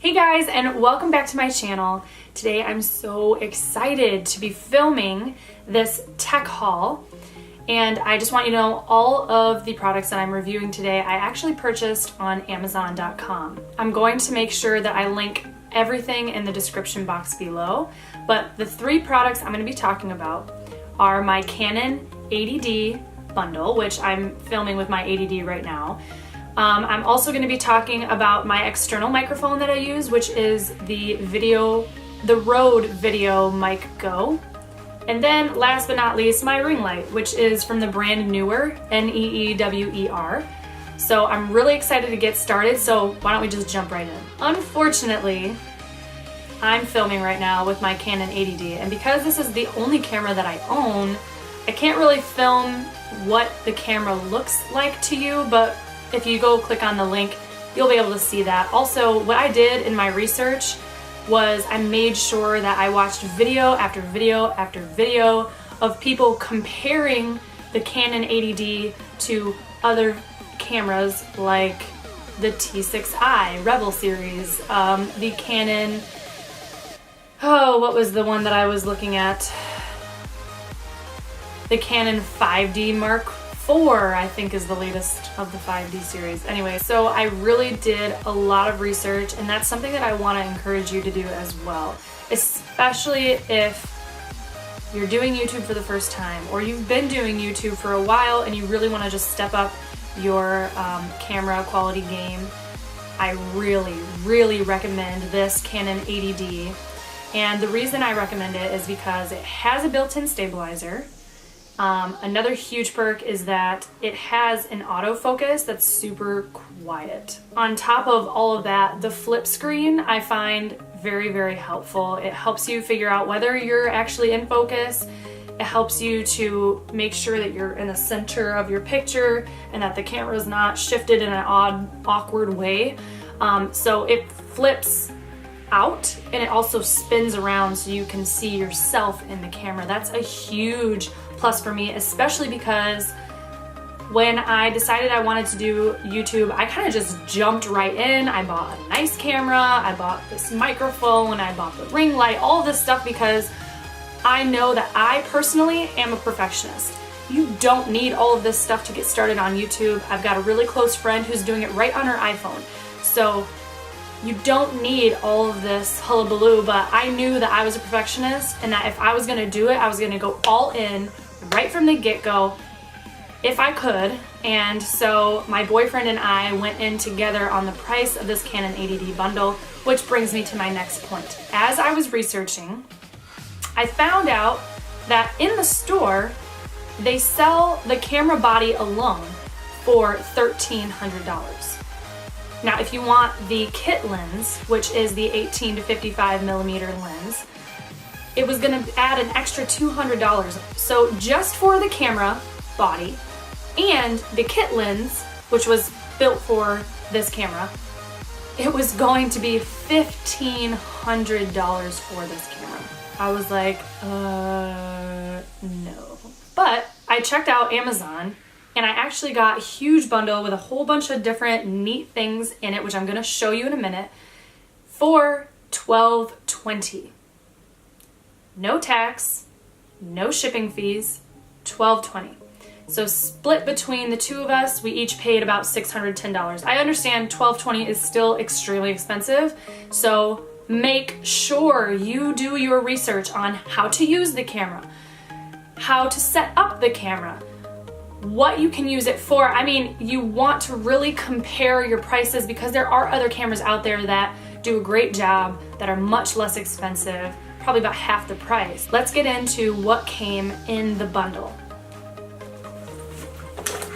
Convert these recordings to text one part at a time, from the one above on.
Hey guys, and welcome back to my channel. Today I'm so excited to be filming this tech haul, and I just want you to know all of the products that I'm reviewing today I actually purchased on Amazon.com. I'm going to make sure that I link everything in the description box below, but the three products I'm going to be talking about are my Canon 80D bundle, which I'm filming with my 80D right now. I'm also going to be talking about my external microphone that I use, which is the Rode Video Mic Go. And then last but not least, my ring light, which is from the brand Neewer, Neewer. So I'm really excited to get started, so why don't we just jump right in. Unfortunately, I'm filming right now with my Canon 80D, and because this is the only camera that I own, I can't really film what the camera looks like to you, but if you go click on the link, you'll be able to see that. Also, what I did in my research was I made sure that I watched video after video after video of people comparing the Canon 80D to other cameras like the T6i Rebel series, the Canon, what was the one that I was looking at? The Canon 5D Mark IV, I think, is the latest of the 5D series. Anyway, so I really did a lot of research, and that's something that I want to encourage you to do as well, especially if you're doing YouTube for the first time, or you've been doing YouTube for a while and you really want to just step up your camera quality game. I really recommend this Canon 80D, and the reason I recommend it is because it has a built-in stabilizer. Another huge perk is that it has an autofocus that's super quiet. On top of all of that, the flip screen I find very helpful. It helps you figure out whether you're actually in focus. It helps you to make sure that you're in the center of your picture and that the camera is not shifted in an awkward way. So it flips out, and it also spins around so you can see yourself in the camera. That's a huge plus for me, especially because when I decided I wanted to do YouTube, I kind of just jumped right in. I bought a nice camera, I bought this microphone, I bought the ring light, all this stuff, because I know that I personally am a perfectionist. You don't need all of this stuff to get started on YouTube. I've got a really close friend who's doing it right on her iPhone. So you don't need all of this hullabaloo, but I knew that I was a perfectionist and that if I was gonna do it, I was gonna go all in right from the get-go if I could. And so my boyfriend and I went in together on the price of this Canon 80D bundle, which brings me to my next point. As I was researching, I found out that in the store, they sell the camera body alone for $1,300. Now, if you want the kit lens, which is the 18 to 55 millimeter lens, it was gonna add an extra $200. So just for the camera body and the kit lens, which was built for this camera, it was going to be $1,500 for this camera. I was like, no. But I checked out Amazon, and I actually got a huge bundle with a whole bunch of different neat things in it, which I'm gonna show you in a minute, for $1,220. No tax, no shipping fees, $1,220. So split between the two of us, we each paid about $610. I understand $1,220 is still extremely expensive, so make sure you do your research on how to use the camera, how to set up the camera, what you can use it for. I mean, you want to really compare your prices, because there are other cameras out there that do a great job that are much less expensive, probably about half the price. Let's get into what came in the bundle.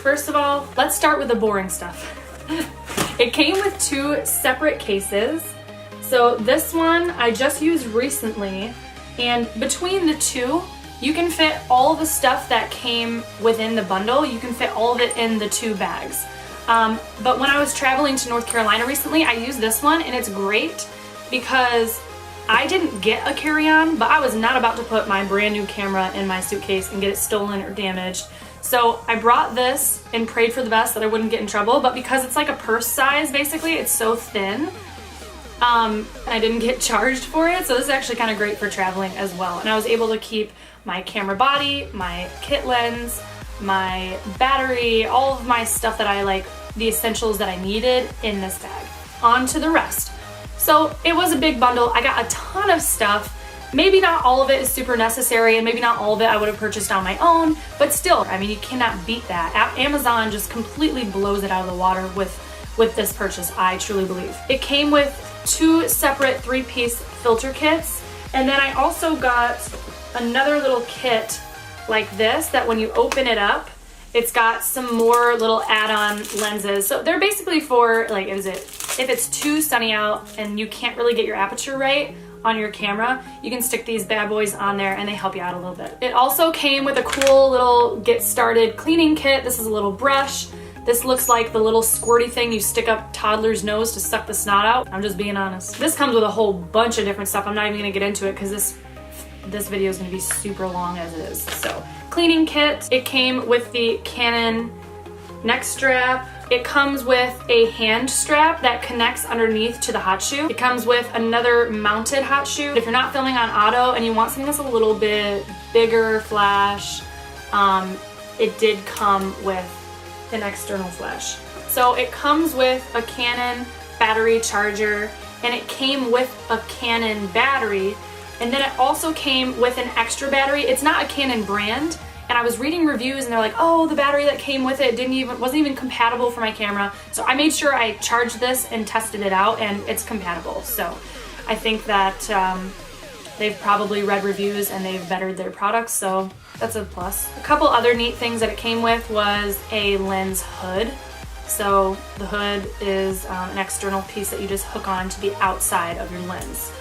First of all, let's start with the boring stuff. It came with two separate cases. So this one I just used recently, and between the two, you can fit all the stuff that came within the bundle. You can fit all of it in the two bags. But when I was traveling to North Carolina recently, I used this one, and it's great because I didn't get a carry-on, but I was not about to put my brand new camera in my suitcase and get it stolen or damaged. So I brought this and prayed for the best that I wouldn't get in trouble, but because it's like a purse size, basically, it's so thin, And I didn't get charged for it, so this is actually kind of great for traveling as well. And I was able to keep my camera body, my kit lens, my battery, all of my stuff that I like, the essentials that I needed in this bag. On to the rest. So it was a big bundle. I got a ton of stuff. Maybe not all of it is super necessary, and maybe not all of it I would have purchased on my own, but still, I mean, you cannot beat that. Amazon just completely blows it out of the water with this purchase, I truly believe. It came with 2 separate 3-piece filter kits, and then I also got another little kit like this that when you open it up, it's got some more little add-on lenses. So they're basically for, like, if it's too sunny out and you can't really get your aperture right on your camera, you can stick these bad boys on there and they help you out a little bit. It also came with a cool little get started cleaning kit. This is a little brush. This looks like the little squirty thing you stick up toddler's nose to suck the snot out. I'm just being honest. This comes with a whole bunch of different stuff. I'm not even gonna get into it because this video is gonna be super long as it is. So, cleaning kit. It came with the Canon neck strap. It comes with a hand strap that connects underneath to the hot shoe. It comes with another mounted hot shoe. If you're not filming on auto and you want something that's a little bit bigger flash, it did come with an external flash. So it comes with a Canon battery charger, and it came with a Canon battery, and then it also came with an extra battery. It's not a Canon brand, and I was reading reviews and they're like, oh, the battery that came with it wasn't even compatible for my camera. So I made sure I charged this and tested it out, and it's compatible. So I think that they've probably read reviews and they've bettered their products, so that's a plus. A couple other neat things that it came with was a lens hood. So the hood is an external piece that you just hook on to the outside of your lens.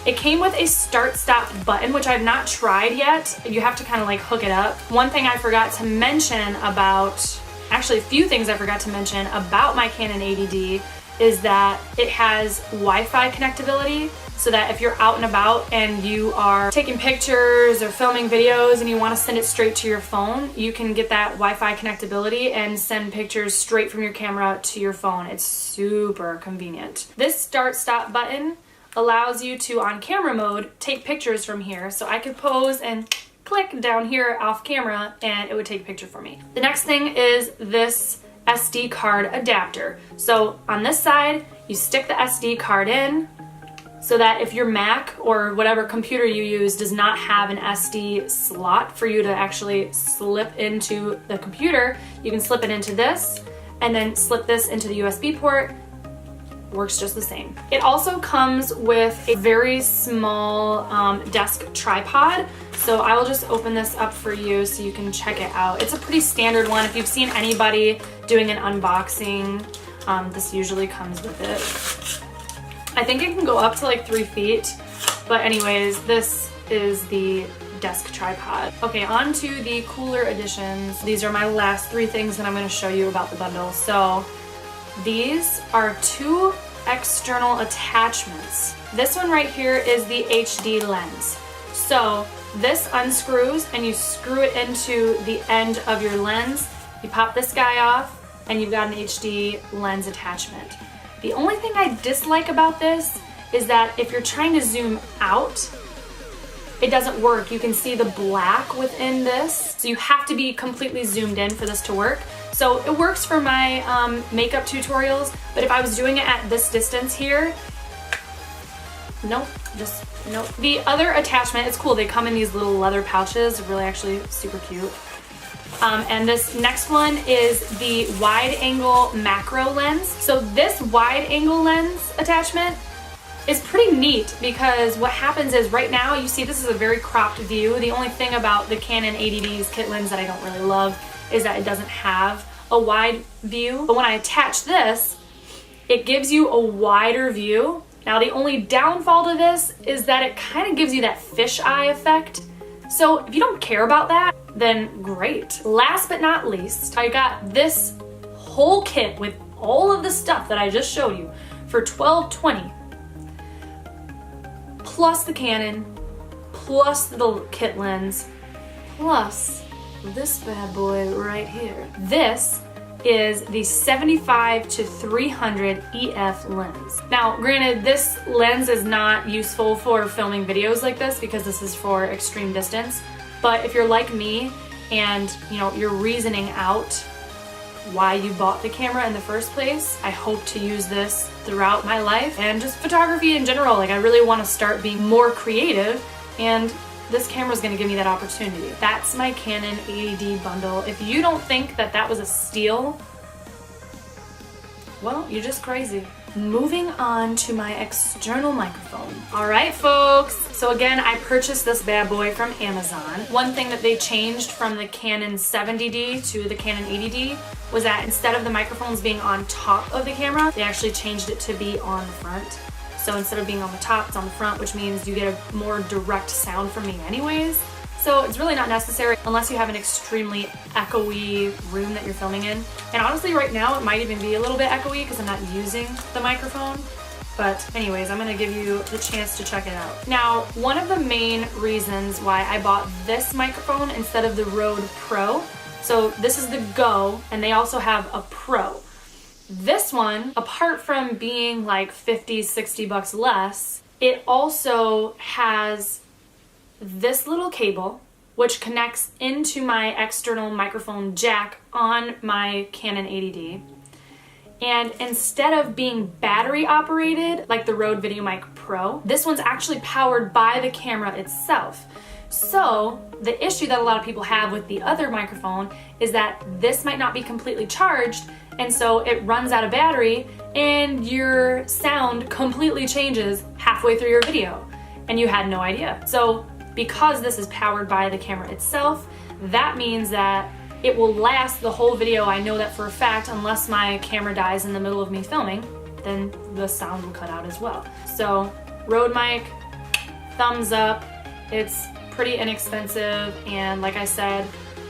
It came with a start-stop button, which I've not tried yet. You have to kind of like hook it up. One thing I forgot to mention about, actually a few things I forgot to mention about my Canon 80D is that it has Wi-Fi connectability, so that if you're out and about and you are taking pictures or filming videos and you want to send it straight to your phone, you can get that Wi-Fi connectability and send pictures straight from your camera to your phone. It's super convenient. This start-stop button allows you to, on camera mode, take pictures from here. So I could pose and click down here off camera and it would take a picture for me. The next thing is this SD card adapter. So on this side, you stick the SD card in so that if your Mac or whatever computer you use does not have an SD slot for you to actually slip into the computer, you can slip it into this and then slip this into the USB port. Works just the same. It also comes with a very small desk tripod. So I will just open this up for you so you can check it out. It's a pretty standard one. If you've seen anybody doing an unboxing, this usually comes with it. I think it can go up to like 3 feet, but anyways, this is the desk tripod. Okay, on to the cooler editions. These are my last 3 things that I'm going to show you about the bundle. So these are 2 external attachments. This one right here is the HD lens. So this unscrews and you screw it into the end of your lens. You pop this guy off and you've got an HD lens attachment. The only thing I dislike about this is that if you're trying to zoom out, it doesn't work. You can see the black within this, so you have to be completely zoomed in for this to work. So it works for my makeup tutorials, but if I was doing it at this distance here, nope, just nope. The other attachment, it's cool, they come in these little leather pouches, really actually super cute. And this next one is the wide angle macro lens. So this wide angle lens attachment is pretty neat because what happens is right now you see this is a very cropped view. The only thing about the Canon 80D's kit lens that I don't really love is that it doesn't have a wide view. But when I attach this, it gives you a wider view. Now the only downfall to this is that it kind of gives you that fisheye effect. So if you don't care about that, then great. Last but not least, I got this whole kit with all of the stuff that I just showed you for $12.20. Plus the Canon, plus the kit lens, plus this bad boy right here. This is the 75-300 EF lens. Now, granted, this lens is not useful for filming videos like this because this is for extreme distance, but if you're like me and you're reasoning out why you bought the camera in the first place, I hope to use this throughout my life and just photography in general. Like, I really want to start being more creative, and this camera is going to give me that opportunity. That's my Canon 80D bundle. If you don't think that that was a steal, well, you're just crazy. Moving on to my external microphone. All right, folks. So again, I purchased this bad boy from Amazon. One thing that they changed from the Canon 70D to the Canon 80D was that instead of the microphones being on top of the camera, they actually changed it to be on the front. So instead of being on the top, it's on the front, which means you get a more direct sound from me anyways. So it's really not necessary unless you have an extremely echoey room that you're filming in. And honestly, right now, it might even be a little bit echoey because I'm not using the microphone. But anyways, I'm gonna give you the chance to check it out. Now, one of the main reasons why I bought this microphone instead of the Rode Pro, so this is the Go, and they also have a Pro. This one, apart from being like 50, 60 bucks less, it also has this little cable, which connects into my external microphone jack on my Canon 80D. And instead of being battery operated like the Rode VideoMic Pro, this one's actually powered by the camera itself. So the issue that a lot of people have with the other microphone is that this might not be completely charged, and so it runs out of battery and your sound completely changes halfway through your video and you had no idea. So because this is powered by the camera itself, that means that it will last the whole video. I know that for a fact, unless my camera dies in the middle of me filming, then the sound will cut out as well. So Rode mic, thumbs up. It's pretty inexpensive, and like I said,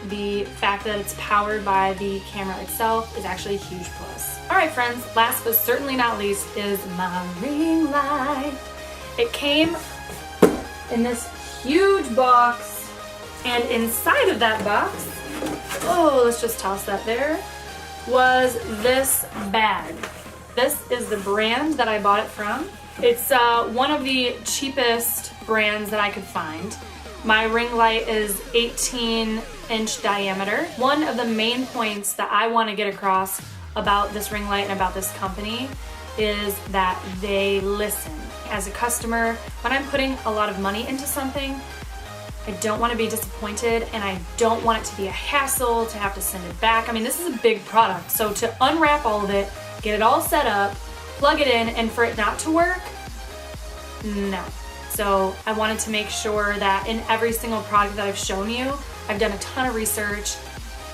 the fact that it's powered by the camera itself is actually a huge plus. All right, friends, last but certainly not least is my ring light. It came in this huge box, and inside of that box, oh, let's just toss that there, was this bag. This is the brand that I bought it from. It's one of the cheapest brands that I could find. My ring light is 18-inch diameter. One of the main points that I want to get across about this ring light and about this company is that they listen. As a customer, when I'm putting a lot of money into something, I don't want to be disappointed, and I don't want it to be a hassle to have to send it back. I mean, this is a big product, so to unwrap all of it, get it all set up, plug it in, and for it not to work, no. So I wanted to make sure that in every single product that I've shown you, I've done a ton of research,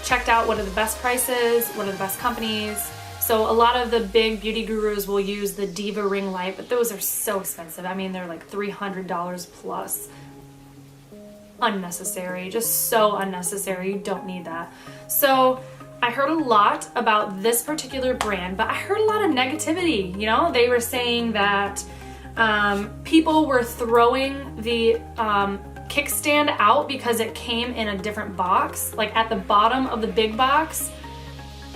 checked out what are the best prices, what are the best companies. So a lot of the big beauty gurus will use the Diva ring light, but those are so expensive. I mean, they're like $300 plus. Unnecessary, just so unnecessary. You don't need that. So I heard a lot about this particular brand, but I heard a lot of negativity. You know, they were saying that people were throwing the kickstand out because it came in a different box. Like at the bottom of the big box,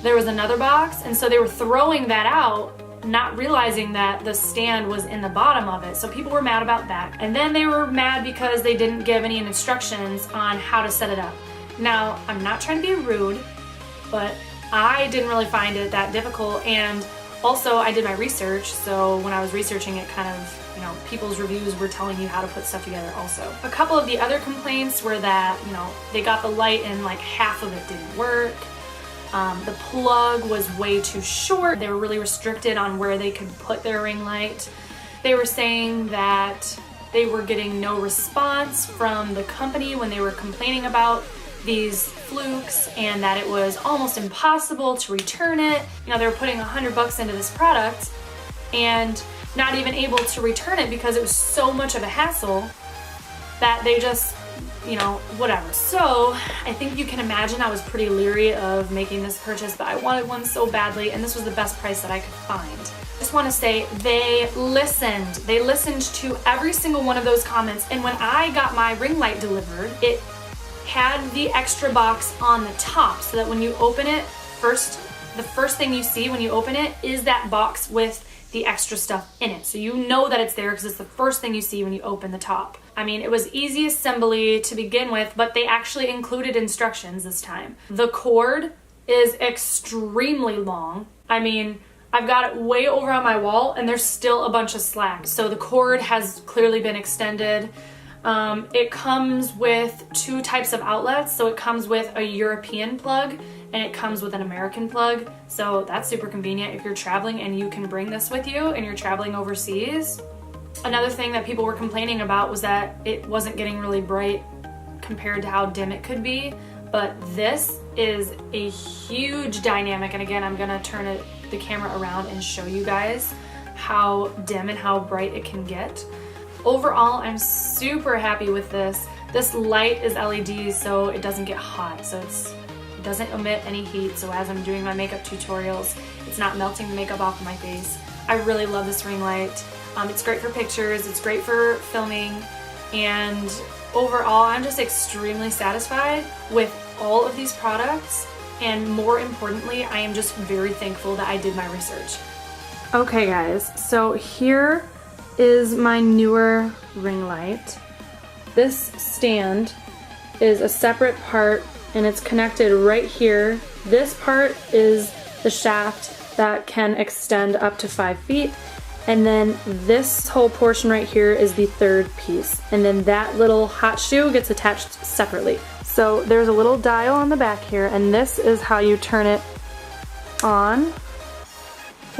there was another box, and so they were throwing that out, not realizing that the stand was in the bottom of it. So people were mad about that. And then they were mad because they didn't give any instructions on how to set it up. Now, I'm not trying to be rude, but I didn't really find it that difficult. And also I did my research. So when I was researching it, kind of, you know, people's reviews were telling you how to put stuff together also. A couple of the other complaints were that, you know, they got the light and like half of it didn't work. The plug was way too short. They were really restricted on where they could put their ring light. They were saying that they were getting no response from the company when they were complaining about these flukes, and that it was almost impossible to return it. You know, they were putting $100 into this product and not even able to return it because it was so much of a hassle that they just, you know, whatever. So I think you can imagine I was pretty leery of making this purchase, but I wanted one so badly, and this was the best price that I could find. I just want to say they listened. They listened to every single one of those comments, and when I got my ring light delivered, it had the extra box on the top so that when you open it, first the first thing you see when you open it is that box with the extra stuff in it. So you know that it's there because it's the first thing you see when you open the top. I mean, it was easy assembly to begin with, but they actually included instructions this time. The cord is extremely long. I mean, I've got it way over on my wall and there's still a bunch of slack. So the cord has clearly been extended. It comes with 2 types of outlets. So it comes with a European plug and it comes with an American plug. So that's super convenient if you're traveling and you can bring this with you and you're traveling overseas. Another thing that people were complaining about was that it wasn't getting really bright compared to how dim it could be. But this is a huge dynamic. And again, I'm gonna turn the camera around and show you guys how dim and how bright it can get. Overall, I'm super happy with this. This light is LED, so it doesn't get hot. So it doesn't emit any heat. So as I'm doing my makeup tutorials, it's not melting the makeup off of my face. I really love this ring light. It's great for pictures, it's great for filming, and overall, I'm just extremely satisfied with all of these products, and more importantly, I am just very thankful that I did my research. Okay guys, so here is my Neewer ring light. This stand is a separate part and it's connected right here. This part is the shaft that can extend up to 5 feet. And then this whole portion right here is the 3rd piece. And then that little hot shoe gets attached separately. So there's a little dial on the back here, and this is how you turn it on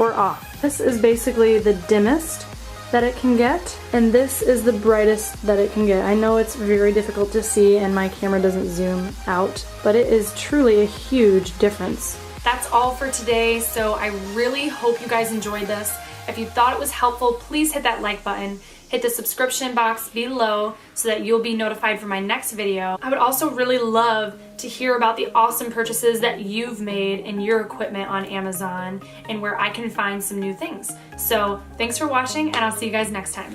or off. This is basically the dimmest that it can get, and this is the brightest that it can get. I know it's very difficult to see and my camera doesn't zoom out, but it is truly a huge difference. That's all for today, so I really hope you guys enjoyed this. If you thought it was helpful, please hit that like button. Hit the subscription box below so that you'll be notified for my next video. I would also really love to hear about the awesome purchases that you've made in your equipment on Amazon and where I can find some new things. So thanks for watching, and I'll see you guys next time.